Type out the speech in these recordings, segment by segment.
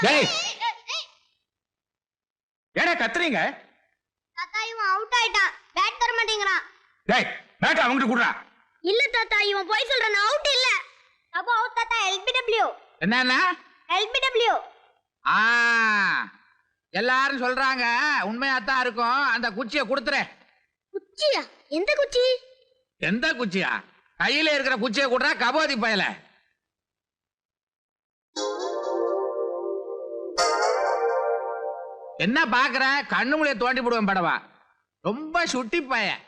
டேய் ஏடா கத்துறீங்க? தாத்தா இவன் அவுட் ஆயிட்டான். பேட் தர மாட்டேங்கறான். டேய் பேட் அவங்கிட்ட குடுறா. இல்ல தாத்தா இவன் போய் சொல்றான் அவுட் இல்ல. அப்ப அவுட் தாத்தா. LBW. என்னன்னா? LBW. எல்லாரும் சொல்றாங்க உண்மையாத்தான் இருக்கும். அந்த குச்சியை கொடுத்துறேன். குச்சியா? எந்த குச்சி? எந்த குச்சியா? கையில இருக்கிற குச்சியை கொடுறா கபோதி பயல. என்ன பாக்குற? கண்ணு மூலையை தோண்டி போடுவேன் படவா. ரொம்ப சுட்டி பையன்.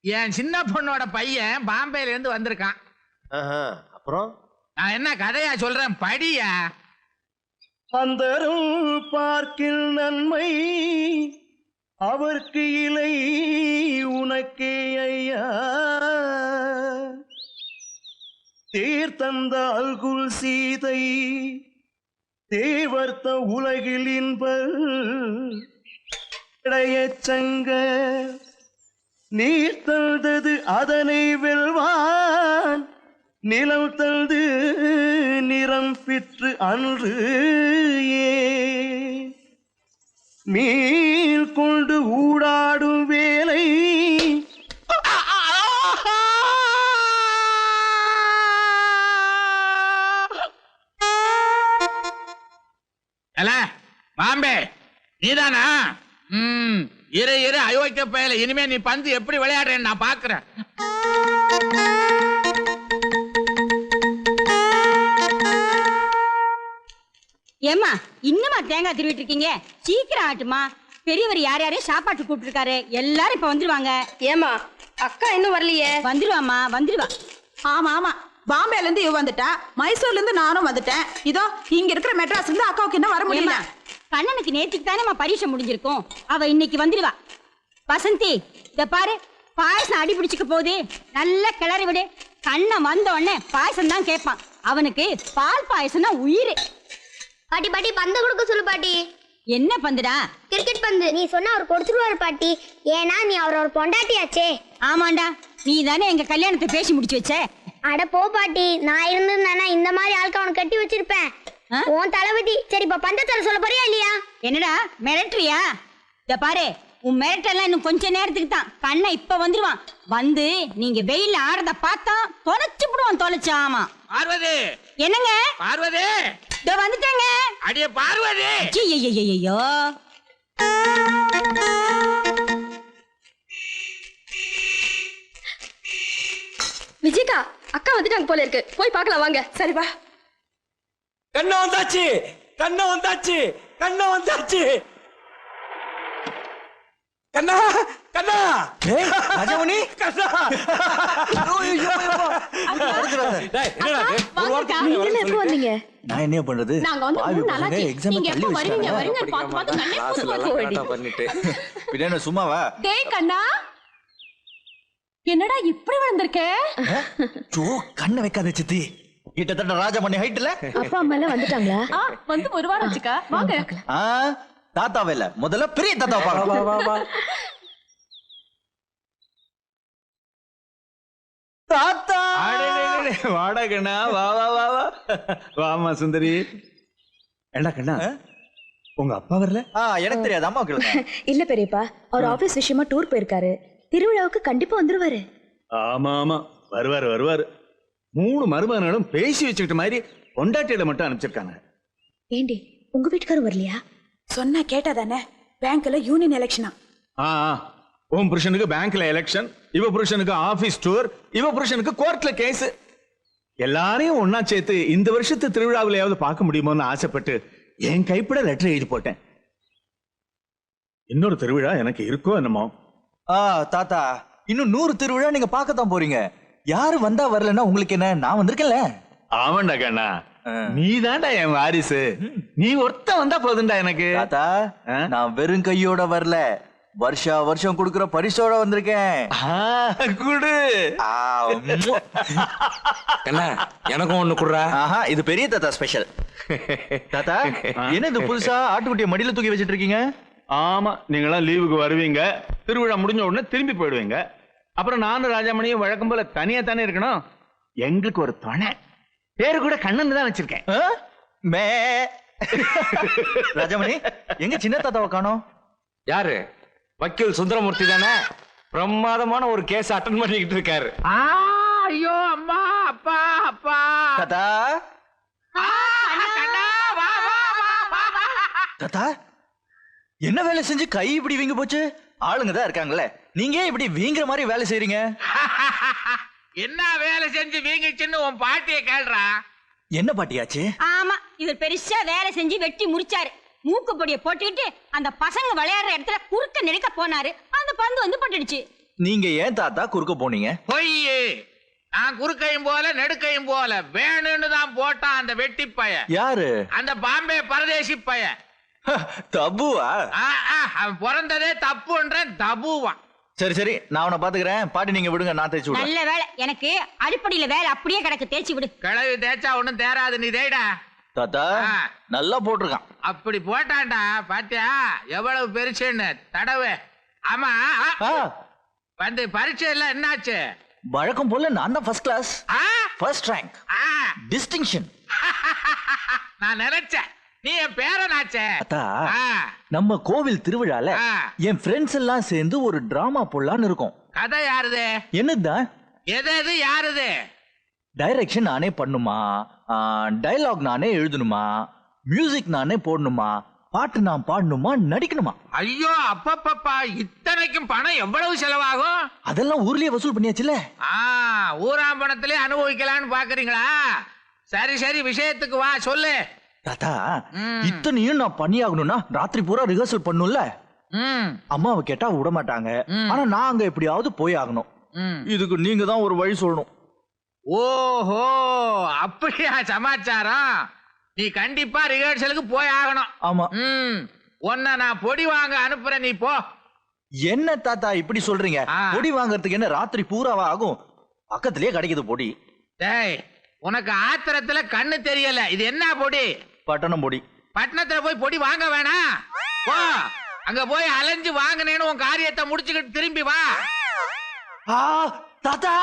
என் சின்ன பொண்ணோட பையன் பாம்பேல இருந்து வந்திருக்கான். அப்புறம் நான் என்ன கதையா சொல்றேன் படியா. அந்தரும் பார்க்கில் நன்மை அவர்க்கு இலை உனக்கே ஐயா தேர்தந்த அல்குல் சீதை தேவர்த்த உலகில் இன்படைய நீர் தந்தது அதனை வெல்வான் நிலம் தந்து நிறம் பெற்று அன்று மீள் கொண்டு ஊடாடும் வேலை பாம்பே நீதானா? இரு இரு அயோக்கிய பயல. இனிமே நீ பந்து எப்படி விளையாடுறேன்னு நான் பாக்குறேன். ஏமா இன்னுமா தேங்காய் திருவிட்டு இருக்கீங்க? சீக்கிரம் ஆட்டுமா. பெரியவர் யார் யாரையும் சாப்பாட்டு கூப்பிட்டு இருக்காரு. எல்லாரும் இப்ப வந்துருவாங்க. ஏமா அக்கா இன்னும் வரலையே? வந்துருவாமா வந்துருவா. ஆமா ஆமா பாம்பேல இருந்து இவ வந்துட்டா. மைசூர்ல இருந்து நானும் வந்துட்டேன். இதோ இங்க இருக்கிற மெட்ராஸ்ல இருந்து அக்காவுக்கு இன்னும் வர முடியல. கண்ணனுக்கு நேற்றுக்கு தானே பரீட்சை முடிஞ்சிருக்கும். அவ இன்னைக்கு வந்துருவா. வசந்தி இத பாரு, பாயசம் அடி பிடிச்சுக்க போகுது. நல்லா கிளறி விடு. கண்ணன் வந்த உடனே பாயசம் தான் கேட்பான். அவனுக்கு பால் பாயசம்னா உயிர். பாட்டி பாட்டி பந்து கொடுக்க சொல்லு பாட்டி. என்ன பந்துடா? கிரிக்கெட் பந்து. நீ சொன்னா அவர் கொடுத்துருவாரு பாட்டி. ஏன்னா நீ அவரோட பொண்டாட்டியாச்சே. ஆமாண்டா, நீ தானே எங்க கல்யாணத்தை பேசி முடிச்சு வச்ச. அட போ பாட்டி, நான் இருந்திருந்தேன்னா இந்த மாதிரி ஆளுக்கு அவனை கட்டி வச்சிருப்பேன். உன் தளபதி. சரி இப்ப பந்தத்தர சொல்ல போறியா இல்லையா? என்னடா மிரட்டுறியா? இத பாரு, உன் மிரட்டெல்லாம் இன்னும் கொஞ்ச நேரத்துக்கு தான். கண்ணை இப்ப வந்துருவான். வந்து நீங்க வெயில ஆடுறத பார்த்தா தொலைச்சு விடுவான். தொலைச்சாமா. பார்வதி என்னங்க? பார்வதி இதோ வந்துட்டேங்க. அடியே பார்வதி. ஐயோ விஜயகா அக்கா வந்துட்டாங்க போல இருக்கு. போய் பார்க்கலாம் வாங்க. சரி வா. கண்ணா வந்தாச்சு, கண்ணா வந்தாச்சு, கண்ணா வந்தாச்சு. கண்ணா கண்ணா ராஜமணி கண்ணா. எப்போ வந்தீங்க? நான் என்ன பண்றது? நாங்க வந்து 3 நாளாச்சு. நீங்க எப்போ வருவீங்க வருவீங்க பாத்து பாத்து கண்ணே பண்ணிட்டு. பின்ன சும்மாவா? டேய் கண்ணா, என்னடா இப்படி வந்திருக்க? ஜோ கண்ணை வைக்காத சித்தி. கிட்டத்தட்ட ராஜமணி ஹைட்ல. அப்பா அம்மா எல்லாம் வந்துட்டாங்களா? வந்து ஒரு வாரம் ஆச்சுக்கா. வாங்க. தாத்தாவே இல்ல, முதல்ல பெரிய தாத்தா பாக்கலாம். வா வா தாத்தா. வாடா கண்ணா, வா வா வா வா. வாமா சுந்தரி. ஏண்டா கண்ணா, உங்க அப்பா வரல? எனக்கு தெரியாது, அம்மா கேளுங்க. இல்ல பெரியப்பா, அவர் ஆபீஸ் விஷயமா டூர் போயிருக்காரு. திருவிழாவுக்கு கண்டிப்பா வந்துருவாரு. ஆமா ஆமா வருவாரு வருவாரு. 3 மருமகனும் பேசி வச்சுக்கிட்ட மாதிரி பொண்டாட்டியில மட்டும் அனுப்பிச்சிருக்காங்க. ஏண்டி உங்க வீட்டுக்காரர் வரலையா? சொன்னா கேட்டாதானே. பேங்க்ல யூனியன் எலெக்ஷனா? உன் புருஷனுக்கு பேங்க்ல எலெக்ஷன், இவ புருஷனுக்கு ஆபீஸ் டூர், இவ புருஷனுக்கு கோர்ட்ல கேஸ். எல்லாரையும் ஒன்னா சேர்த்து இந்த வருஷத்து திருவிழாவிலையாவது பார்க்க முடியுமோன்னு ஆசைப்பட்டு என் கைப்பட லெட்டர் எழுதி போட்டேன். இன்னொரு திருவிழா எனக்கு இருக்கோ என்னமோ. தாத்தா இன்னும் 100 திருவிழா நீங்க பார்க்கத்தான் போறீங்க. யாரு வந்தா வரலன்னா உங்களுக்கு என்ன? நான் வந்திருக்கேன்ல. ஆமாண்டா கண்ணா, நீ தான்டா என் வாரிசு. நீ ஒருத்த வந்தா போதுண்டா எனக்கு. தாத்தா நான் வெறும் கையோட வரல, வருஷா வருஷம் குடுக்குற பரிசோட வந்திருக்கேன். குடு. கண்ணா எனக்கும் ஒண்ணு குடுறா. இது பெரிய தாத்தா ஸ்பெஷல். தாத்தா என்ன இது புதுசா ஆட்டுக்குட்டிய மடியில தூக்கி வச்சிட்டு இருக்கீங்க? ஆமா, நீங்களாம் லீவுக்கு வருவீங்க, திருவிழா முடிஞ்ச உடனே திரும்பி போயிடுவீங்க. அப்புறம் நானும் ராஜாமணியும் வழக்கம் போல தனியா தானே இருக்கணும். எங்களுக்கு ஒரு துணை. பேரு கூட கண்ணன் தான் வச்சிருக்கேன். ராஜமணி எங்க சின்ன தாத்தாவை காணோம்? யாரு? வக்கீல் சுந்தரமூர்த்தி தானே? பிரமாதமான ஒரு கேஸ் அட்டன் பண்ணிக்கிட்டு இருக்காரு. ஐயோ அம்மா அப்பா அப்பா தாத்தா கண்ணா, வா, வா, வா, வா, வா. தாத்தா என்ன வேலை செஞ்சு கை இப்படி வீங்க போச்சு? ஆளுங்க தான் இருக்காங்கல்ல, நீங்க ஏன் இப்படி வீங்குற மாதிரி வேலை செய்றீங்க? என்ன வேலை செஞ்சு வீங்கிச்சுன்னு உன் பாட்டியை கேள்றா. என்ன பாட்டியாச்சு? ஆமா, இவர் பெருசா வேலை செஞ்சு வெட்டி முடிச்சாரு. மூக்கு பொடியை போட்டுக்கிட்டு அந்த பசங்க விளையாடுற இடத்துல குறுக்க நெருக்க போனாரு. அந்த பந்து வந்து பட்டுடுச்சு. நீங்க ஏன் தாத்தா குறுக்க போனீங்க? பொய்யே, நான் குறுக்கையும் போல நெடுக்கையும் போல வேணும்னு தான் போட்டான் அந்த வெட்டி பைய. யாரு? அந்த பாம்பே பரதேசி பைய. தபுவா? அவன் பிறந்ததே தப்புன்றேன், தபுவான். சரி சரி, நான் அவனை பாத்துக்கிறேன். பாட்டி நீங்க விடுங்க, நான் தேய்ச்சி விடுறேன். நல்ல வேலை, எனக்கு அடிப்படையில வேலை அப்படியே கிடக்கு, தேய்ச்சி விடு. கிழவி தேய்ச்சா ஒண்ணும் தேராது, நீ தேய்டா. தாத்தா நல்லா போட்டிருக்கான். அப்படி போட்டான்டா, பாத்தியா எவ்வளவு பெருசுன்னு தடவை. ஆமா, வந்து பரீட்சை எல்லாம் என்னாச்சு? வழக்கம் போல நான் தான் ஃபர்ஸ்ட் கிளாஸ், ஆ? ஃபர்ஸ்ட் ரேங்க், ஆ. டிஸ்டிங்ஷன். நான் நினைச்சேன் நீ என் பேரனாச்சே. தாத்தா ஆ. நம்ம கோவில் திருவிழால ஆ. என் ஃப்ரெண்ட்ஸ் எல்லாம் சேர்ந்து ஒரு டிராமா போடலான்னு இருக்கோம். கதை யாருது? என்னதுதான்? எது யாருது? டைரக்ஷன் நானே பண்ணுமா, டயலாக் நானே எழுதணுமா, மியூசிக் நானே போடணுமா, பாட்டு நான் பாடணுமா, நடிக்கணுமா? ஐயோ அப்பப்பப்பா, இத்தனைக்கும் பணம் எவ்வளவு செலவாகும்? அதெல்லாம் ஊர்லயே வசூல் பண்ணியாச்சுல. ஊராம்பணத்திலே அனுபவிக்கலான்னு பாக்குறீங்களா? சரி சரி, விஷயத்துக்கு வா, சொல்லு. தாத்தா இத்தனையும் நான் பண்ணியாகணும்னா ராத்திரி பூரா ரிஹர்சல் பண்ணும்ல. அம்மாவை கேட்டா விட மாட்டாங்க. ஆனா நான் அங்க எப்படியாவது போய் ஆகணும். இதுக்கு நீங்க தான் ஒரு வழி சொல்லணும். ஓஹோ, அப்படியா சமாச்சாரம்? நீ கண்டிப்பா ரிஹர்சலுக்கு போய் ஆகணும். ஆமா. உன்னை நான் பொடி வாங்க அனுப்புறேன், நீ போ. என்ன தாத்தா இப்படி சொல்றீங்க? பொடி வாங்கறதுக்கு என்ன ராத்திரி பூராவா ஆகும்? பக்கத்திலேயே கிடைக்குது பொடி. டேய், உனக்கு ஆத்திரத்துல கண்ணு தெரியல. இது என்ன பொடி? பட்டணம் பொடி. பட்டணத்துல போய் பொடி வாங்க வேணாம், போ. அங்க போய் அலைஞ்சு வாங்கினேன்னு உன் காரியத்தை முடிச்சுக்கிட்டு திரும்பி வா. தாத்தா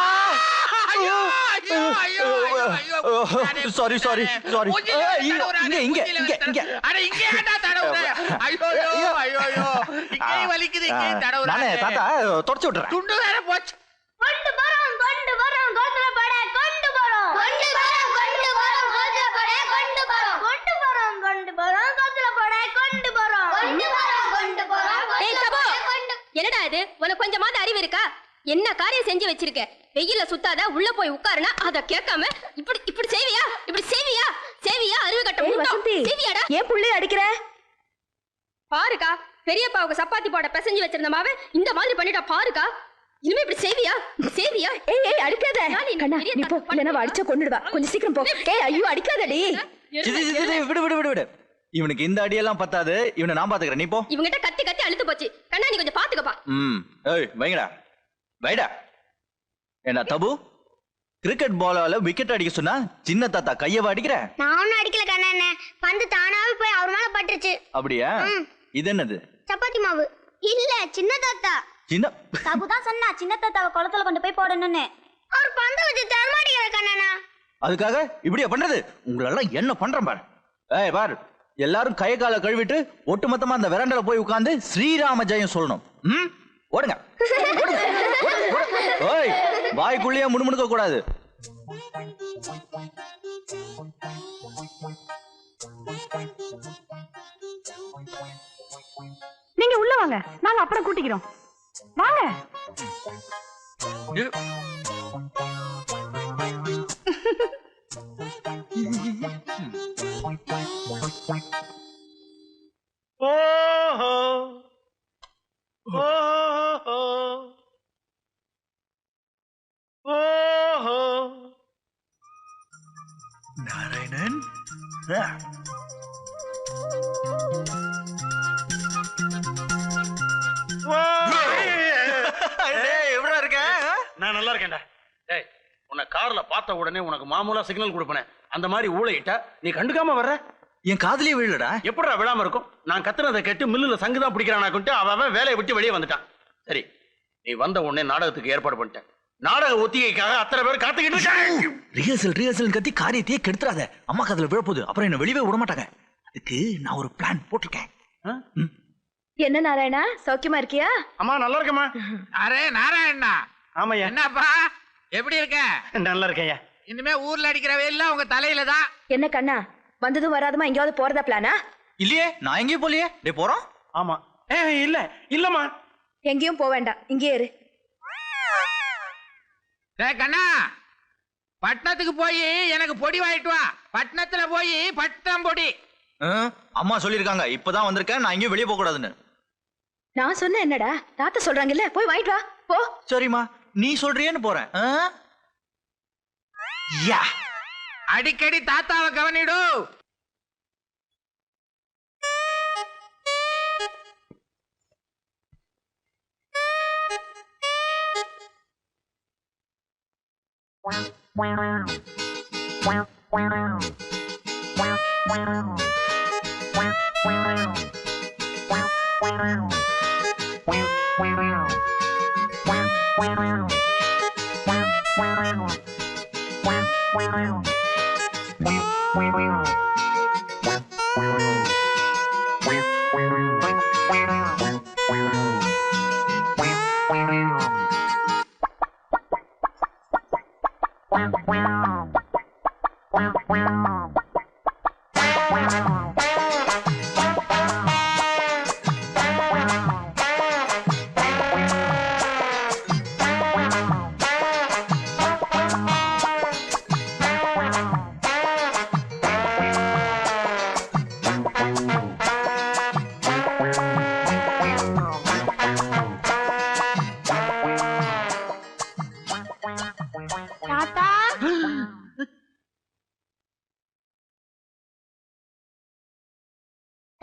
சாரி சாரி சாரி. இங்க இங்க இங்க இங்க. அட இங்க ஏன்டா தடவுற? ஐயோ ஐயோ ஐயோ, இங்கே வலிக்குது, இங்கே தடவுற. நானே தாத்தா தொடச்சு விட்டுறேன். துண்டு வேற போச்சு. கொண்டு வரோம் கோத்துல பட கொண்டு வரோம் கோத்துல பட கொண்டு வரோம். ஏய் தபோ, என்னடா இது? உனக்கு கொஞ்சமாவது அறிவு இருக்கா? என்ன காரியம் செஞ்சு வச்சிருக்க? வெயில்ல சுத்தாத, உள்ள போய் உட்காருனா அத கேட்காம இப்படி இப்படி செய்வியா? இப்படி செய்வியா? அறிவு கட்ட செய்வியாடா? ஏன் புள்ளைய அடிக்கிற? பாருக்கா, பெரியப்பாவுக்கு சப்பாத்தி போட பிசைஞ்சு வச்சிருந்த மாவை இந்த மாதிரி பண்ணிட்டா பாருக்கா. இனிமே இப்படி செய்வியா? ஏய் அடிக்காத கண்ணா, நீ போ, இல்லனா அடிச்சா கொன்னுடுவா. கொஞ்சம் சீக்கிரம் போ. ஏய் ஐயோ அடிக்காதடி. விடு விடு விடு விடு. இவனுக்கு இந்த அடியெல்லாம் பத்தாது. இவனை நான் பாத்துக்கிறேன், நீ போ. இவங்கிட்ட கத்தி அழுத்து போச்சு. கண்ணா நீ கொஞ்சம் பாத்துக்கப்பா. ஏய் வைங்கடா வைடா. என்ன தபு, கிரிக்கெட் பாலால விக்கெட் அடிக்க சொன்னா சின்ன தாத்தா கையவா அடிக்கிற? நான் ஒன்னும் அடிக்கல கண்ணா, பந்து தானாவே போய் அவர் மேல பட்டுருச்சு. அப்படியா? இது என்னது? சப்பாத்தி மாவு. இல்ல சின்ன தாத்தா. சின்ன தபு தான் சொன்னா சின்ன தாத்தாவை குளத்துல கொண்டு போய் போடணும்னு. அவர் பந்து வச்சு தரமாட்டேங்கிற கண்ணா. அதுக்காக இப்படியா பண்றது? உங்களெல்லாம் என்ன பண்றேன் பாரு. ஏய் பாரு, எல்லாரும் கை கால கழுவிட்டு ஒட்டுமொத்தமா அந்த வெராண்டால போய் உட்கார்ந்து ஸ்ரீராம ஜெயம் சொல்லணும். ஓடுங்க. ஓய், வாய்க்குள்ளேயே முணுமுணுக்க கூடாது. நீங்க உள்ள வாங்க, நாங்க அப்புறம் கூட்டிக்கிறோம். வாங்க. நாராயணன், எப்படா இருக்க? நான் நல்லா இருக்கேன்டா. டேய், உன்னை கார்ல பார்த்த உடனே உனக்கு மாமூலா சிக்னல் கொடுப்பேன். அந்த மாதிரி ஊழையிட்டா நீ கண்டுக்காம வர்ற. என் காதலியே விழலடா. எப்படா விழாம இருக்கும்? நான் கத்துனதை கேட்டு மில்லுல சங்குதான் பிடிக்கிறானாக்குன்ட்டு அவன் வேலையை விட்டு வெளியே வந்துட்டான். சரி, நீ வந்த உடனே நாடகத்துக்கு ஏற்பாடு பண்ணிட்டேன். நாடக ஒத்திகைக்காக அத்தனை பேர் காத்துக்கிட்டு இருக்காங்க. ரிஹர்சல் கத்தி காரியத்தையே கெடுத்துறாத. அம்மா காதுல விழப்போகுது, அப்புறம் என்ன வெளியே விட மாட்டாங்க. அதுக்கு நான் ஒரு பிளான் போட்டிருக்கேன். என்ன நாராயணா, சௌக்கியமா இருக்கியா? அம்மா நல்லா இருக்கம்மா. அரே நாராயணா. ஆமாய்யா. என்னப்பா எப்படி இருக்க? நல்லா இருக்கேயா. இனிமே ஊர்ல அடிக்கிற வெயில்ல உங்க தலையில தான். என்ன கண்ணா, வந்ததும் வராதமா எங்கேயாவது போறதா பிளானா? இல்லையே, நான் எங்கேயும் போலியே. டே போறோம். ஆமா. இல்லம்மா. எங்கேயும் போக வேண்டாம், இங்கே இரு. கண்ணா, பட்டணத்துக்கு போய் எனக்கு பொடி வாங்கிட்டு வா. பட்டணத்துல போய் பட்டம் பொடி. அம்மா சொல்லிருக்காங்க, இப்பதான் வந்திருக்கேன், நான் எங்கேயும் வெளியே போக கூடாதுன்னு. நான் சொன்ன என்னடா, தாத்தா சொல்றாங்கல்ல, போய் வாங்கிட்டு வா போ. சரிம்மா, நீ சொல்றியேன்னு போறேன். அடிக்கடி தாத்தாவை கவனிடு.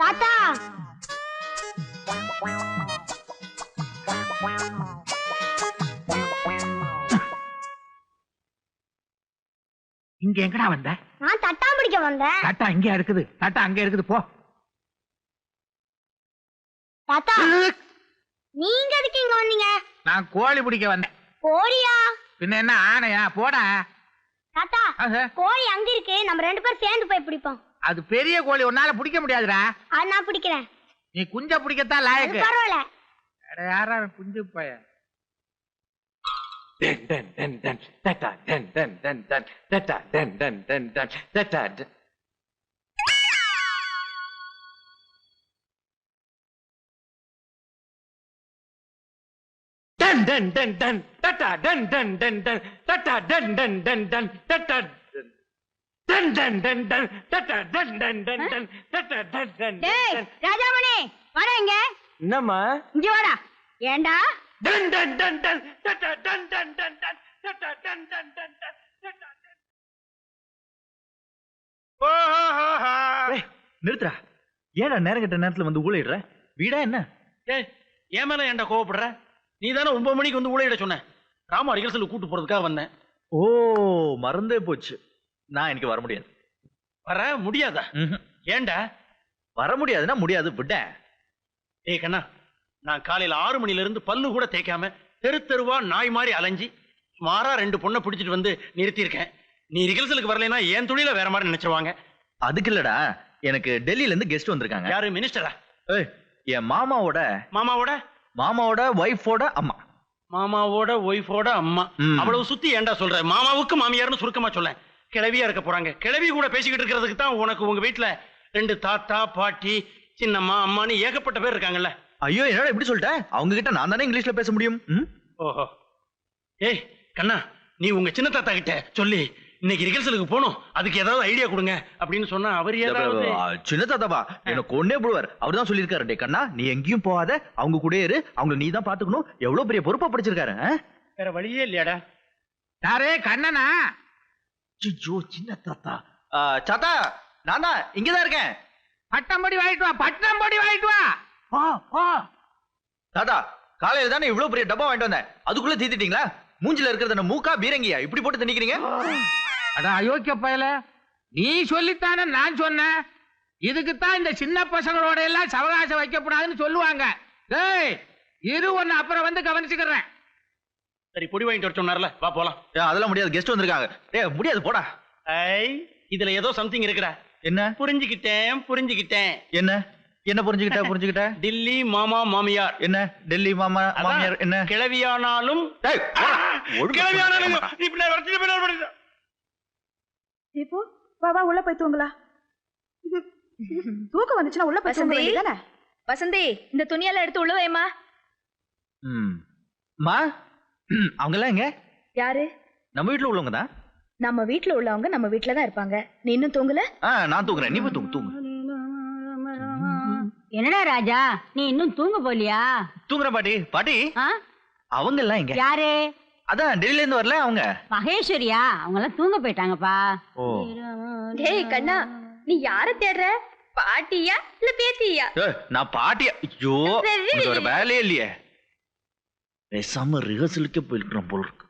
தாத்தா தாத்தா இங்க எங்கடா வந்த? நான் தட்டா பிடிக்க வந்தேன். தட்டா இங்க இருக்குது, தட்டா அங்க இருக்குது, போ. தாத்தா நீங்க எதுக்கு இங்க வந்தீங்க? நான் கோழி பிடிக்க வந்தேன். கோழியா? பின்ன என்ன ஆனையா? போடா. தாத்தா கோழி அங்க இருக்கு, நம்ம 2 பேரும் சேர்ந்து போய் பிடிப்போம். அது பெரிய கோழி, உன்னால பிடிக்க முடியாதுடா. அது நான் பிடிக்கிறேன். நீ குஞ்ச பிடிக்கத்தான் லாயக்கு. பரவாயில்ல. யாரா குஞ்சு பைய? ராஜாமணி வரேங்க. என்னம்மா? இங்க வாடா. ஏண்டா நிறுத்துறா. ஏடா நேரம் கட்ட நேரத்துல வந்து ஊழிடுற? வீடா என்ன? ஏன் மேல ஏன்டா கோவப்படுற? நீ தானே 9 மணிக்கு வந்து ஊழையிட சொன்ன. ராமா ரிகர்சல் கூட்டு போறதுக்காக வந்தேன். ஓ, மறந்தே போச்சு. நான் இன்னைக்கு வர முடியாது. வர முடியாதா? ஏன்டா? வர முடியாதுன்னா முடியாது, விட. ஏய் கண்ணா, நான் காலையில 6 மணில இருந்து பல்லு கூட தேய்க்காம தெரு தெருவா நாய் மாதிரி அலைஞ்சி சுமாரா 2 பொண்ணை பிடிச்சிட்டு வந்து நிறுத்தியிருக்கேன். நீ ரிகர்சலுக்கு வரலைன்னா என் துணியில வேற மாதிரி நினைச்சிருவாங்க. அதுக்கு இல்லடா, எனக்கு டெல்லியில இருந்து கெஸ்ட் வந்திருக்காங்க. யாரு? மினிஸ்டரா? என் மாமாவோட ஒய்ஃபோட அம்மா. மாமாவோட ஒய்ஃபோட அம்மா. அவ்வளவு சுத்தி ஏன்டா சொல்ற? மாமாவுக்கு மாமியார்னு சுருக்கமா சொல்ல. கிழவியா இருக்க போறாங்க. கிழவி கூட பேசிக்கிட்டு இருக்கிறதுக்கு தான் உனக்கு உங்க வீட்டுல 2 தாத்தா பாட்டி சின்னம்மா அம்மான்னு ஏகப்பட்ட பேர் இருக்காங்கல்ல. ஐயோ, என்னடா இப்படி சொல்லிட்ட? அவங்க கிட்ட நான் தானே இங்கிலீஷ்ல பேச முடியும். ஓஹோ. ஏய் கண்ணா, நீ உங்க சின்ன தாத்தா கிட்ட சொல்லி இன்னைக்கு ரிகர்சலுக்கு போகணும், அதுக்கு ஏதாவது ஐடியா கொடுங்க அப்படின்னு சொன்னா அவர் ஏதாவது. சின்ன தாத்தாவா எனக்கு ஒன்னே போடுவார். அவர் தான் சொல்லியிருக்காரு, டே கண்ணா நீ எங்கேயும் போகாத, அவங்க கூட இரு, அவங்க நீ தான் பாத்துக்கணும். எவ்வளவு பெரிய பொறுப்பா படிச்சிருக்காரு. வேற வழியே இல்லையாடா? யாரே? கண்ணனா? ஐயோ, சின்ன தாத்தா. தாத்தா நான் தான் இங்கதான் இருக்கேன். பட்டம் பொடி வாங்கிட்டு வா, பட்டம் பொடி வாங்கிட்டு வா. தாத்தா காலையில தானே இவ்வளவு பெரிய டப்பா வாங்கிட்டு வந்தேன், அதுக்குள்ள தீத்திட்டீங்களா? மூஞ்சில இருக்கிறது என்ன மூக்கா பீரங்கியா இப்படி போட்டு திணிக்கிறீங்க? அட அயோக்கிய பயல, நீ சொல்லித்தானே நான் சொன்னேன். இதுக்குத்தான் இந்த சின்ன பசங்களோட எல்லாம் சவகாசம் வைக்கப்படாதுன்னு சொல்லுவாங்க. டேய் இரு, ஒன்னு அப்புறம் வந்து கவனிச்சுக்கிறேன். சரி, பொடி வாங்கிட்டு வர சொன்னார்ல, வா போலாம். அதெல்லாம் முடியாது, கெஸ்ட் வந்திருக்காங்க. முடியாது, போடா. இதுல ஏதோ சம்திங் இருக்குடா. என்ன புரிஞ்சுக்கிட்டேன் என்ன என்ன புரிஞ்சுக்கிட்ட டில்லி மாமா மாமியார் என்ன டெல்லி மாமா மாமியார் என்ன கிளவியானாலும் இப்போ வா வா உள்ள போய் தூங்கலா. தூக்கம் வந்துச்சுன்னா உள்ள போய் தூங்க வேண்டியதானே? வசந்தி இந்த துணியெல்லாம் எடுத்து உள்ள வைமா. மா அவங்க எல்லாம் எங்க? யாரு? நம்ம வீட்டுல உள்ளவங்க தான். நம்ம வீட்டுல உள்ளவங்க நம்ம வீட்டுல தான் இருப்பாங்க. நீ இன்னும் தூங்கல? நான் தூங்குறேன், நீ போய் தூங்கு. என்னடா ராஜா நீ இன்னும் தூங்க போலியா? தூங்குற பாட்டி அவங்க எல்லாம் எங்க? யாரு? அதான் டெல்லில இருந்து வரல அவங்க. மகேஸ்வரியா? அவங்க எல்லாம் தூங்க போயிட்டாங்கப்பா. ஓ டேய் கண்ணா, நீ யார தேடுற? பாட்டியா இல்ல பேத்தியா? நான் பாட்டியா? ஐயோ உனக்கு ஒரு வேலையே இல்லையே. பேசாம ரிஹர்சலுக்கே போயிருக்கிறோம் போல இருக்கு.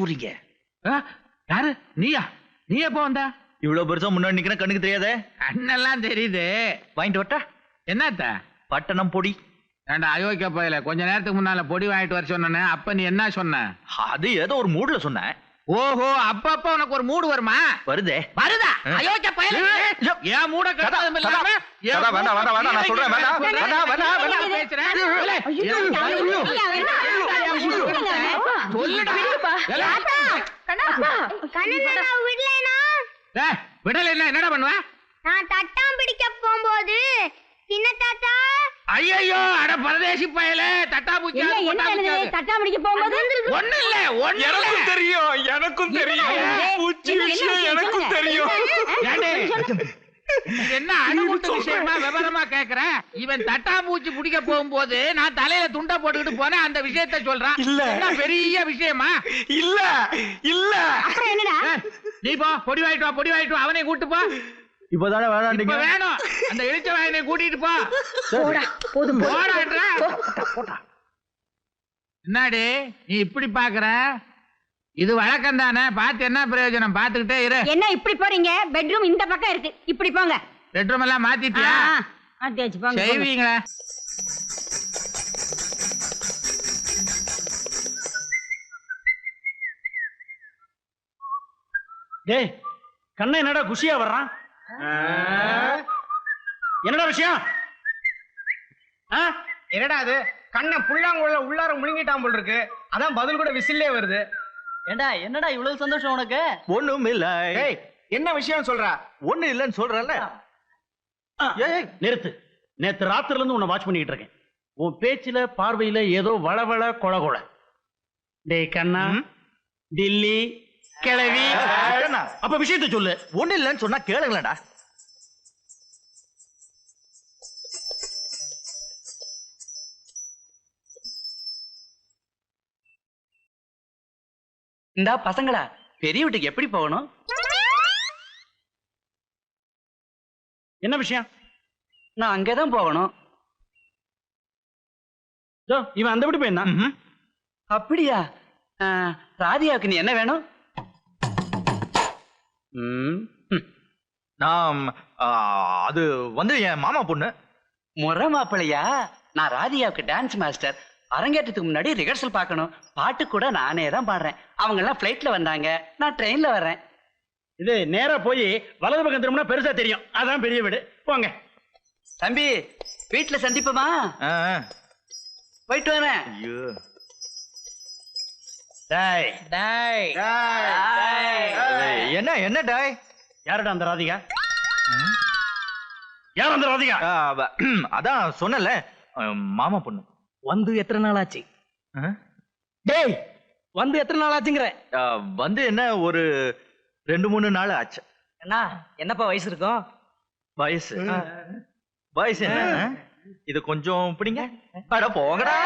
போறீங்க? யாரு? நீயா? நீ எப்போ வந்த? இவ்வளவு பெருசா முன்னாடி நிக்கிற கண்ணுக்கு தெரியாதே? கண்ணெல்லாம் தெரியுது. வாங்கிட்டு வரட்டா? என்னத்த? பட்டணம் பொடி. ஏண்டா அயோக்கிய போயில கொஞ்ச நேரத்துக்கு முன்னால பொடி வாங்கிட்டு வர சொன்ன. அப்ப நீ என்ன சொன்ன? அது ஏதோ ஒரு மூட்ல சொன்னேன். ஓஹோ, அப்பப்ப உனக்கு ஒரு மூடு வருமா? வருதே. வருதா? அயோக்கிய போயில ஏன் மூட கட்டதும் இல்லாம நான் சொல்றேன் பேசுறேன். விடல என்னடா பண்ணுவ? நான் தட்டாம் பிடிக்க போகும்போது சின்ன தாத்தா ஐயோ அட பரதேசி பயல தட்டா பூச்சி தட்டா பிடிக்க போகும்போது ஒண்ணு இல்ல எனக்கும் தெரியும் பூச்சி விஷயம் எனக்கும் தெரியும். என்ன அனுபவ விஷயமா விவரமா கேக்குற? இவன் தட்டா பூச்சி பிடிக்க போகும்போது நான் தலையில துண்டை போட்டுக்கிட்டு போனேன், அந்த விஷயத்த சொல்றான். இல்ல பெரிய விஷயமா? இல்ல என்னடா நீ போ பொடி வாங்கிட்டு வா, அவனை கூட்டு போ. இப்பதானே வேணாம் வேணும் அந்த இழிச்ச வாயனை கூட்டிட்டு போ. போதும் என்னடி நீ இப்படி பாக்குற? இது வழக்கம் தானே, பார்த்து என்ன பிரயோஜனம்? பாத்துக்கிட்டே இரு. என்ன இப்படி போறீங்க? பெட்ரூம் இந்த பக்கம் இருக்கு, இப்படி போங்க. பெட்ரூம் எல்லாம் மாத்திட்டியா? மாத்தியாச்சு, போங்க. செய்வீங்களா? டேய் கண்ணா என்னடா குஷியா வர்றான்? என்னடா விஷயம்? என்னடா அது? கண்ணை புள்ளாங்குள்ள உள்ளார முழுங்கிட்டான் போல் இருக்கு. அதான் பதில் கூட விசில்லே வருது. ஏண்டா என்னடா இவ்வளவு சந்தோஷம் உனக்கு? ஒண்ணும் இல்ல. என்ன விஷயம் சொல்ற? ஒண்ணு இல்லன்னு சொல்றல. நிறுத்து. நேத்து ராத்திரில இருந்து உன்னை வாட்ச் பண்ணிட்டு இருக்கேன். உன் பேச்சுல பார்வையில ஏதோ வளவள கொள. டேய் கண்ணா, டில்லி கிளவி, அப்ப விஷயத்தை சொல்லு. ஒண்ணு இல்லன்னு சொன்னா கேளுங்களேடா. இந்தா பசங்களா, பெரிய வீட்டுக்கு எப்படி போகணும்? என்ன விஷயம்? நான் அங்கேதான் போகணும். இவன் அந்த வீட்டு போயிருந்தான். அப்படியா? ராதியாவுக்கு நீ என்ன வேணும்? நான் அது வந்து என் மாமா பொண்ணு. முறை மாப்பிள்ளையா? நான் ராதியாவுக்கு டான்ஸ் மாஸ்டர். அரங்கேற்றத்துக்கு முன்னாடி ரிஹர்சல் பார்க்கணும். பாட்டு கூட நானே தான் பாடுறேன். அவங்க எல்லாம் பிளைட்ல வந்தாங்க, நான் ட்ரெயின்ல வர்றேன். இது நேரா போய் வலது பக்கம் திரும்பினா பெருசா தெரியும். அதான் பெரிய வீடு. போங்க தம்பி, வீட்டுல சந்திப்போமா? போயிட்டு வரேன். ஐயோ டாய் டாய் என்ன என்ன டாய்? யாரடா அந்த ராதிகா? யார் அந்த ராதிகா? அதான் சொன்னல, மாமா பொண்ணு. வந்து எத்தனை நாள் ஆச்சு? டேய் வந்து எத்தனை நாள் ஆச்சுங்கிற? வந்து என்ன ஒரு 2-3 நாள் ஆச்சு. அண்ணா என்னப்பா வயசு இருக்கும்? வயசு என்ன? இது கொஞ்சம் பிடிங்க. அட போங்கடா.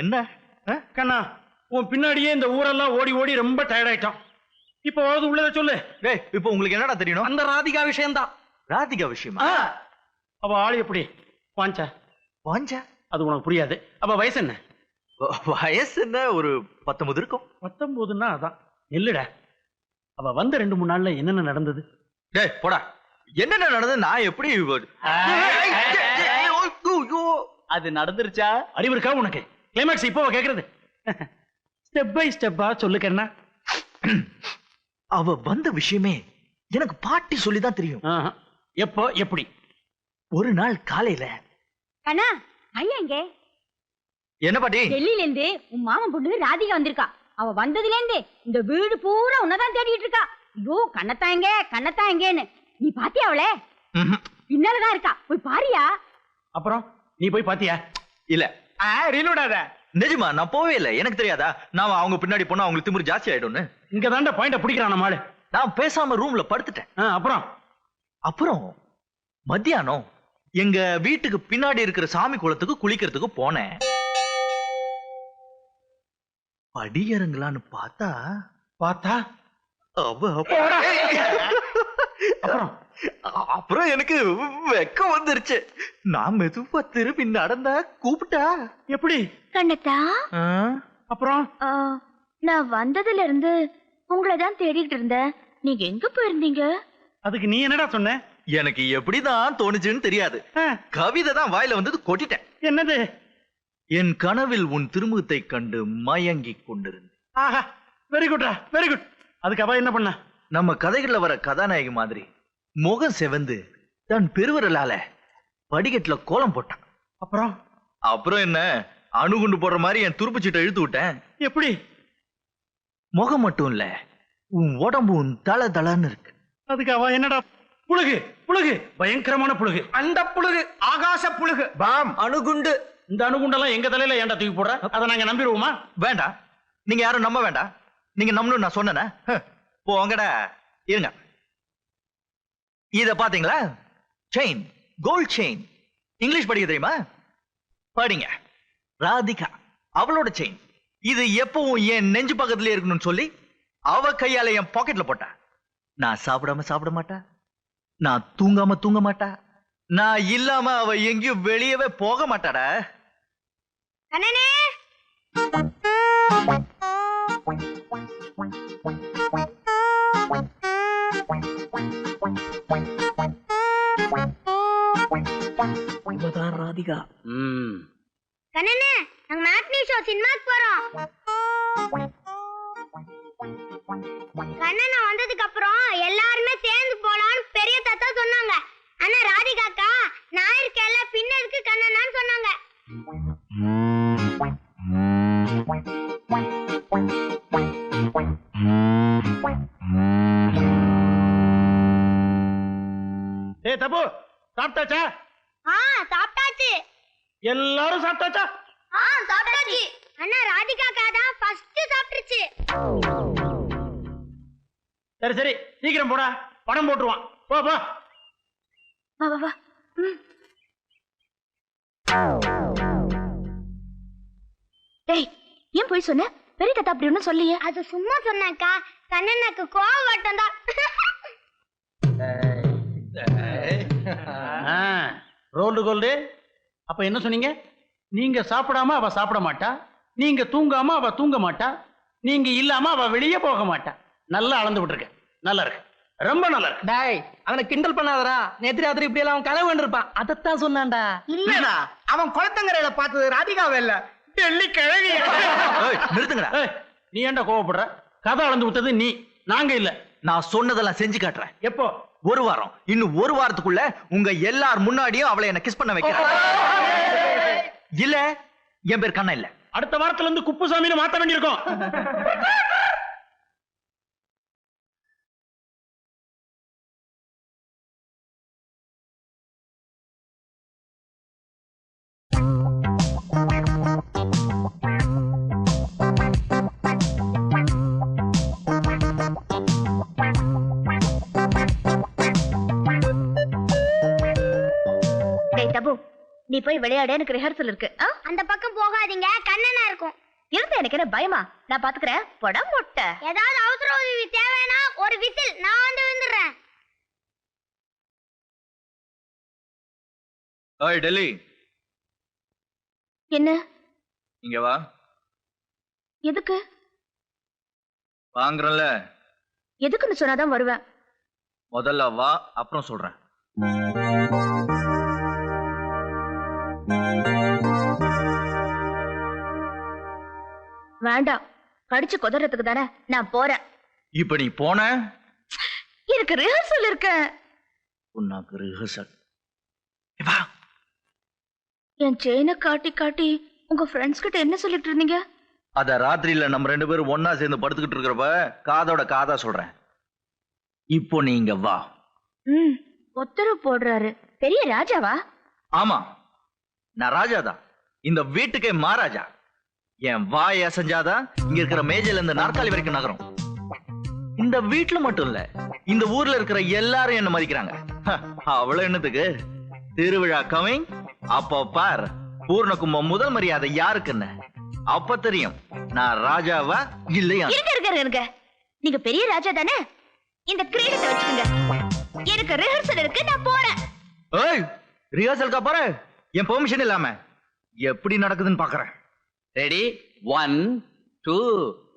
என்ன கண்ணா, உன் பின்னாடியே இந்த ஊரெல்லாம் ஓடி ஓடி ரொம்ப டயர்ட் ஆயிட்டான். இப்ப உள்ளத சொல்லு. இப்ப உங்களுக்கு என்னடா தெரியணும்? அந்த ராதிகா விஷயம்தான். ராதிகா விஷயமா? அவ ஆளு எப்படி? வாஞ்சா அது உனக்கு புரியாது. அப்ப வயசு என்ன? வயசு என்ன, ஒரு 19 இருக்கும். 19ன்னா அதான். இல்லடா, அவ வந்த 2-3 நாள்ல என்னென்ன நடந்தது? டேய் போடா, என்னென்ன நடந்தது நான் எப்படி அது நடந்துருச்சா? அறிவு இருக்கா உனக்கு? கிளைமாக்ஸ் இப்போ கேக்குறது. ஸ்டெப் பை ஸ்டெப்பா சொல்லுக்கண்ணா. அவ வந்த விஷயமே எனக்கு பாட்டி சொல்லிதான் தெரியும். எப்போ எப்படி? ஒரு நாள் காலையில. கண்ணா ஐயா இங்க என்ன பாட்டி? டெல்லியில இருந்து உன் மாமன் பொண்ணு ராதிகா வந்திருக்கா. அவ வந்ததுல இருந்து இந்த வீடு பூரா உன்னதான் தேடிட்டு இருக்கா. ஐயோ கண்ணத்தான் எங்கன்னு நீ பாத்தியா? அவளே பின்னாலதான் இருக்கா, போய் பாரியா. அப்புறம் நீ போய் பாத்தியா? இல்ல ரீலோடாத. நிஜமா நான் போவே இல்லை. எனக்கு தெரியாதா நான் அவங்க பின்னாடி போனா அவங்களுக்கு திமிரு ஜாஸ்தி ஆயிடும்னு? இங்க தாண்ட பாயிண்ட பிடிக்கிறான் நம்மளு. நான் பேசாம ரூம்ல படுத்துட்டேன். அப்புறம் மத்தியானம் எங்க வீட்டுக்கு பின்னாடி இருக்கிற சாமி குளத்துக்கு குளிக்கிறதுக்கு போனேன். படியறங்களான்னு பார்த்தா அப்புறம் எனக்கு வெக்கம் வந்துருச்சு. நான் மெதுவா திரும்பி நடந்தா கூப்பிட்டா. எப்படி? கண்ணத்தா, அப்புறம் நான் வந்ததுல இருந்து உங்களை தான் தேடிட்டு இருந்தேன். நீங்க எங்க போயிருந்தீங்க? அதுக்கு நீ என்னடா சொன்ன? எனக்கு எப்படிதான் தோணுச்சுன்னு தெரியாது. கவிதை தான் வாயில வந்தது, கொட்டிட்டேன். என்னது? என் கனவில் உன் திருமுகத்தை கண்டு மயங்கிக் கொண்டிருந்தேன். ஆஹா, வெரி குட்ரா, வெரி குட். அதுக்கு அவ என்ன பண்ண? நம்ம கதைகள்ல வர கதாநாயகி மாதிரி முகம் செவந்து தன் பெருவரலால படிக்கட்டுல கோலம் போட்டான். அப்புறம் என்ன, அணுகுண்டு போடுற மாதிரி என் துருப்புச்சீட்டை இழுத்து விட்டேன். எப்படி? முகம் மட்டும் இல்ல, உன் உடம்பு தல தலன்னு இருக்கு. அதுக்கு அவ என்னடா? புழுகு புழுகு, பயங்கரமான புழுகு. அந்த புழுகு ஆகாச புழுகு. பாம் அணுகுண்டு. இந்த அணுகுண்டெல்லாம் எங்க தலையில ஏன்டா தூக்கி போடுற? அதை நாங்க நம்பிடுவோமா? வேண்டாம், நீங்க யாரும் நம்ப வேண்டாம். நீங்க நம்பணும் நான் சொன்னேன். போங்கடா. இருங்க, இத பாத்தீங்களா? Chain, gold chain. இங்கிலீஷ் படிக்க தெரியுமா? படிங்க. ராதிகா, அவளோட செயின். இது எப்பவும் என் நெஞ்சு பக்கத்துல இருக்கணும்னு சொல்லி அவ கையால என் பாக்கெட்ல போட்டா. நான் சாப்பிட மாட்டா, நான் தூங்க மாட்டா, நான் இல்லாம அவ எங்கேயும் வெளியவே போக மாட்டாடா. கண்ணனே, ராதிகா. கண்ணனே, நாங்க மேட்னி ஷோ சினிமாக்கு போறோம். கண்ணனா வந்ததுக்கு அப்புறம் எல்லாருமே சேர்ந்து போலான்னு பெரிய தாத்தா சொன்னாங்க. ஆனா ராதிகாக்கா நான் இருக்கேன்ல பின்ன இருக்கு கண்ணனான்னு சொன்னாங்க. ஏய் தபு, சாப்பிட்டாச்சா? சாப்பிட்டாச்சு. எல்லாரும் சாப்பிட்டாச்சா? சாப்பிட்டாச்சு. அண்ணா ராதிகாக்கா தான் ஃபர்ஸ்ட் சாப்பிட்டுச்சு. சரி சரி, சீக்கிரம் போடா, பணம் போட்டுருவான். போ போ. வா வா வா. டேய், ஏன் போய் சொன்ன? பெரிய தாத்தா அப்படி ஒன்னும் சொல்லியே. அது சும்மா சொன்னாக்கா, கண்ணனுக்கு கோவம் வட்டம் தான். Rolled gold. அப்ப என்ன சொன்னீங்க? நீங்க சாப்பிடாம அவ சாப்பிட மாட்டா, நீங்க தூங்காம அவ தூங்க மாட்டா, நீங்க இல்லாம அவ வெளியே போக மாட்டா. நல்லா அளந்து விட்டுருக்க. நல்லா இருக்கு, ரொம்ப நல்லா இருக்கு. டாய், அவனை கிண்டல் பண்ணாதடா. நேத்து ராத்திரி இப்படி எல்லாம் அவன் கனவு கண்டிருப்பான். அதத்தான் சொன்னான்டா. இல்லடா, அவன் குளத்தங்கரையில பார்த்தது ராதிகாவை இல்ல, டெல்லி கிழவிய. நிறுத்துங்கடா. நீ ஏன்டா கோவப்படுற? கதை அளந்து விட்டது நீ, நாங்க இல்ல. நான் சொன்னதெல்லாம் செஞ்சு காட்டுறேன். எப்போ? ஒரு வாரம். இன்னும் ஒரு வாரத்துக்குள்ள உங்க எல்லார் முன்னாடியும் அவளை என்ன கிஸ் பண்ண வைக்கிறேன். இல்ல, என் பேர் கண்ணா இல்ல. அடுத்த வாரத்துல இருந்து குப்புசாமின்னு மாத்த வேண்டியிருக்கும். நீ போய் விளையாட, எனக்கு ரிஹர்சல் இருக்கு. அந்த பக்கம் போகாதீங்க, கண்ணனா இருக்கும். இருந்து எனக்கு என்ன பயமா? நான் பாத்துக்கிறேன். படம் முட்டை. ஏதாவது அவசர உதவி தேவைனா ஒரு விசில், நான் வந்து விழுந்துறேன். ஓய் டெல்லி. என்ன? இங்க வா. எதுக்கு? வாங்குறல. எதுக்குன்னு சொன்னாதான் வருவேன். முதல்ல வா, அப்புறம் சொல்றேன். வேண்டாம், கடிச்சு கொதறதுக்கு தானே நான் போறேன். இப்ப நீ போன எனக்கு ரிஹர்சல் இருக்கு. உனக்கு ரிஹர்சல்? என் செயினை காட்டி காட்டி உங்க ஃப்ரெண்ட்ஸ் கிட்ட என்ன சொல்லிட்டு இருந்தீங்க? அத ராத்திரியில நம்ம 2 பேரும் ஒன்னா சேர்ந்து படுத்துக்கிட்டு இருக்கிறப்ப காதோட காதா சொல்றேன். இப்போ நீங்க வா. உத்தரவு போடுறாரு. பெரிய ராஜாவா? ஆமா, நான் ராஜாதான். இந்த வீட்டுக்கே மகாராஜா. என் வாய் அசைஞ்சாதான் இங்க இருக்கிற மேஜையில இருந்து நாற்காலி வரைக்கும் நகரும். இந்த வீட்டுல மட்டும் இல்ல, இந்த ஊர்ல இருக்கிற எல்லாரும் என்ன மதிக்கிறாங்க. அவ்வளவு என்னத்துக்கு திருவிழா கமிங். அப்ப பார், பூர்ண கும்பம் முதல் மரியாதை யாருக்குன்னு அப்ப தெரியும் நான் ராஜாவா இல்லையா. இருங்க, நீங்க பெரிய ராஜா தானே? இந்த கிரீடத்தை வச்சுக்கோங்க. எனக்கு ரிஹர்சல் இருக்கு, நான் போறேன். ஏய், ரிஹர்சல்கா போற? என் பெர்மிஷன் இல்லாம எப்படி நடக்குதுன்னு பாக்குறேன். ரெடி? 1 2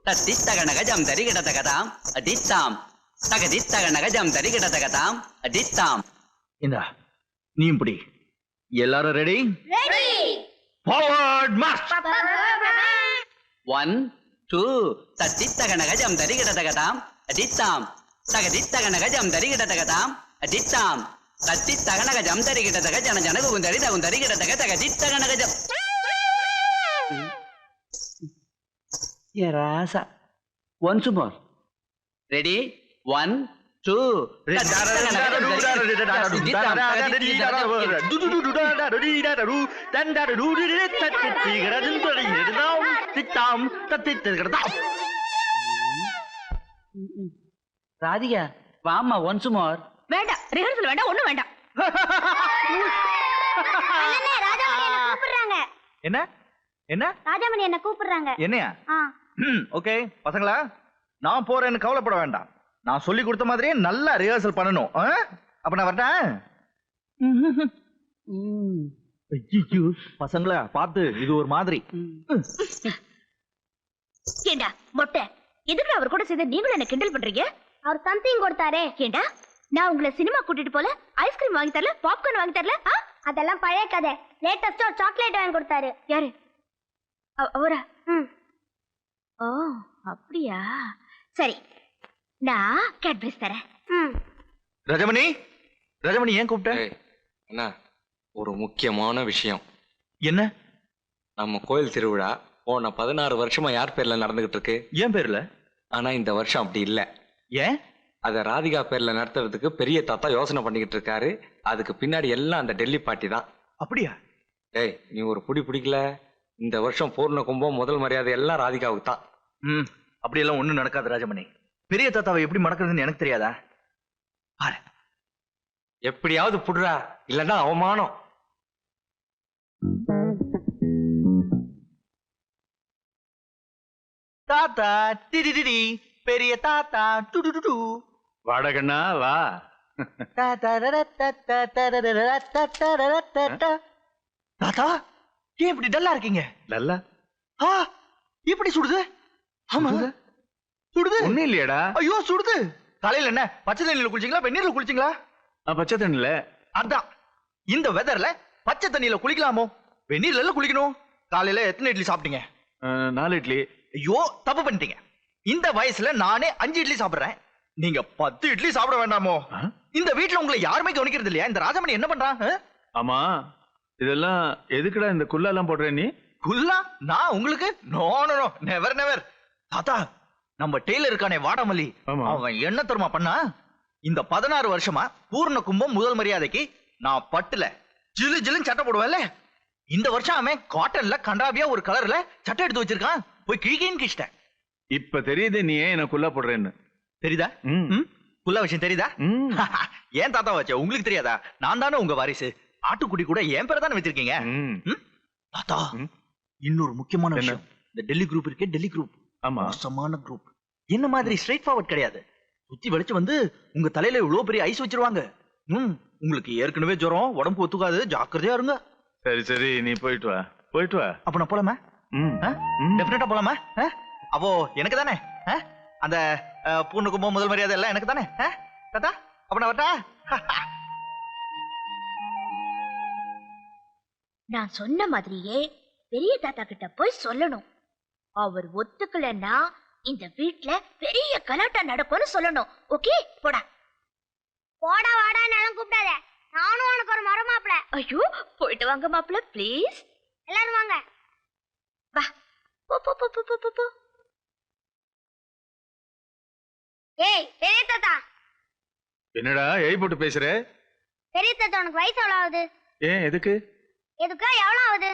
தத்தித்தகனக ஜம் தரி கிடதகதாம் அடித்தாம் தகதித்தகனக ஜம் தரி கிடதகதாம் அடித்தாம். இந்தா நீ இப்படி. எல்லாரும் ரெடி? ரெடி. Forward March. 1 2 தத்தித்தகனக ஜம் தரி கிடதகதாம் அடித்தாம் தகதித்தகனக ஜம் தரி கிடதகதாம் அடித்தாம் தத்தித்தகனக ஜம் தரி கிடதக ஜன ஜனக குந்தரி தகுந்தரி கிடதக தகதித்தகனக ஜம். ராசா. Once more. ரெடி? 1 2 ராதிகா வாமா. Once more. வேண்டாம், ரிஹர்சல் வேண்டாம், ஒண்ணும் வேண்டாம். கூப்பிடுறாங்க. என்ன என்ன? ராஜாமணி என்ன கூப்பிடுறாங்க. என்னையா? ஓகே பசங்களா, நான் போறேன்னு கவலைப்பட வேண்டாம். நான் சொல்லி கொடுத்த மாதிரியே நல்லா ரிஹர்சல் பண்ணணும். அப்ப நான் வரட்டேன். பசங்களா பார்த்து, இது ஒரு மாதிரி. ஏண்டா மொட்டை, எதுக்கு அவர் கூட சேர்ந்து நீங்களும் என்ன கிண்டல் பண்றீங்க? அவர் சம்திங் கொடுத்தாரே. ஏண்டா, நான் உங்களை சினிமா கூட்டிட்டு போல, ஐஸ்கிரீம் வாங்கி தரல, பாப்கார்ன் வாங்கி தரல? அதெல்லாம் பழைய கதை. லேட்டஸ்டா ஒரு சாக்லேட் வாங்கி கொடுத்தாரு. யாரு? அவரா? ஓ அப்படியா, சரி, நான் கேட்பரிஸ் தரேன். ரஜமணி, ரஜமணி ஏன் கூப்பிட்ட? என்ன ஒரு முக்கியமான விஷயம். என்ன? நம்ம கோயில் திருவிழா போன 16 வருஷமா யார் பேர்ல நடந்துகிட்டு இருக்கு? ஏன் பேர்ல? ஆனா இந்த வருஷம் அப்படி இல்ல. ஏன்? அத ராதிகா பேர்ல நடத்துறதுக்கு பெரிய தாத்தா யோசனை பண்ணிக்கிட்டு இருக்காரு. அதுக்கு பின்னாடி எல்லாம் அந்த டெல்லி பாட்டி தான். அப்படியா? டேய், நீ ஒரு புடி பிடிக்கல. இந்த வருஷம் பூர்ண கும்பம் முதல் மரியாதை எல்லாம் ராதிகாவுக்கு தான். அப்படியெல்லாம் ஒண்ணும் நடக்காது ராஜமணி. பெரிய தாத்தாவை எப்படி மடக்குறதுன்னு எனக்கு தெரியாதா? பாரு, எப்படியாவது புடுறா, இல்லன்னா அவமானம். தாத்தா டிடிடி, பெரிய தாத்தா டுடுடு. வாடகண்ணா வா. தாத்தா ஏன் இப்படி டல்லா இருக்கீங்க? டல்லா? இப்படி சுடுது? ஆமா சுடுது. ஒண்ணு இல்லையடா. ஐயோ சுடுது. காலையில என்ன பச்சை தண்ணியில குளிச்சீங்களா வெந்நீர்ல குளிச்சீங்களா? பச்சை தண்ணில. அதான், இந்த வெதர்ல பச்சை தண்ணியில குளிக்கலாமோ? வெந்நீர்ல குளிக்கணும். காலையில எத்தனை இட்லி சாப்பிட்டீங்க? 4 இட்லி. ஐயோ தப்பு பண்ணிட்டீங்க. இந்த வயசுல நானே 5 இட்லி சாப்பிடுறேன். நீங்க 10 இட்லி சாப்பிட வேண்டாமோ? இந்த வீட்டுல உங்களை யாருமே கவனிக்கிறது இல்லையா? இந்த ராஜமணி என்ன பண்றான்? ஆமா, இதெல்லாம் எதுக்குடா இந்த குல்லா எல்லாம் போடுற நீ? குல்லா? நான் உங்களுக்கு? No no no, never never. தாத்தா, நம்ம டெய்லர் இருக்கானே வாடாமல்லி, அவன் என்ன தருமா பண்ணா? இந்த 16 வருஷமா பூர்ண கும்பம் முதல் மரியாதைக்கு நான் பட்டுல ஜிலு ஜிலுன்னு சட்டை போடுவேன்ல, இந்த வருஷம் அவன் காட்டன்ல கண்டாபியா ஒரு கலர்ல சட்டை எடுத்து வச்சிருக்கான். போய் கிழிக்கின்னு கிழிச்சிட்டேன். இப்ப தெரியுது நீ ஏன் என்ன குல்லா போடுறேன்னு. தெரியுதா? குல்லா விஷயம் தெரியுதா? ஏன் தாத்தா வச்ச உங்களுக்கு தெரியாதா? நான் தானே உங்க வாரிசு. ஆட்டுக்குடி கூட என் பேரை தானே வச்சிருக்கீங்க. தாத்தா, இன்னொரு முக்கியமான விஷயம். இந்த டெல்லி குரூப் இருக்கே, டெல்லி குரூப் மோசமான குரூப். என்ன மாதிரி ஸ்ட்ரைட் ஃபார்வர்ட் கிடையாது. சுத்தி வளைச்சு வந்து உங்க தலையில இவ்வளவு பெரிய ஐஸ் வச்சிருவாங்க. உங்களுக்கு ஏற்கனவே ஜுரம், உடம்பு ஒத்துக்காது, ஜாக்கிரதையா இருங்க. சரி சரி, நீ போயிட்டு வா, போயிட்டு வா. அப்ப நான் போலாமா? டெஃபினட்டா போலாமா? அப்போ எனக்கு தானே? அந்த பூர்ண கும்பம் முதல் மரியாதை எல்லாம் எனக்கு தானே தாத்தா அப்ப நான் வரட்டா? நான் சொன்ன மாதிரியே பெரிய தாத்தா கிட்ட போய் சொல்லணும். அவர் ஒத்துக்கலன்னா இந்த வீட்ல பெரிய கலாட்டா நடக்கும்னு சொல்லணும். ஓகே போடா. போடா வாடா எல்லாம் கூப்பிடாத. நானும் உனக்கு ஒரு மரம் மாப்பிள. ஐயோ போயிட்டு வாங்க மாப்பிள ப்ளீஸ். எல்லாரும் வாங்க. வா போ போ போ போ போ போ. ஏய் பெரிய தாத்தா. என்னடா ஏய் போட்டு பேசுற? பெரிய தாத்தா உனக்கு வயசு எவ்வளவு ஆகுது? ஏன் எதுக்கு? எதுக்கா எவ்வளவு ஆகுது?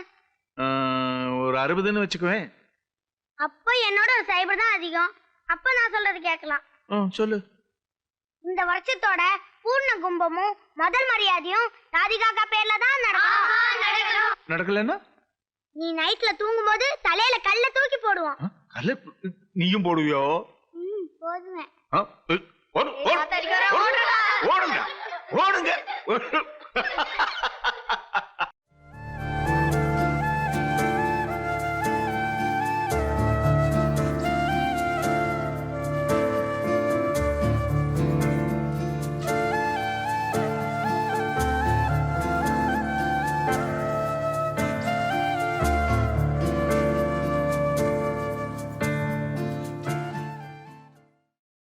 ஒரு 60ன்னு வச்சுக்குவேன். அப்ப என்னோட ஒரு சைபர் தான் அதிகம். அப்ப நான் சொல்றது கேட்கலாம். சொல்லு. இந்த வருஷத்தோட பூர்ண கும்பமும் முதல் மரியாதையும் ராதிகாக்கா பேர்ல தான் நடக்கும். நடக்கலன்னா நீ நைட்ல தூங்கும்போது தலையில கல்ல தூக்கி போடுவோம். கல்ல நீயும் போடுவியோ? போடுவேன்.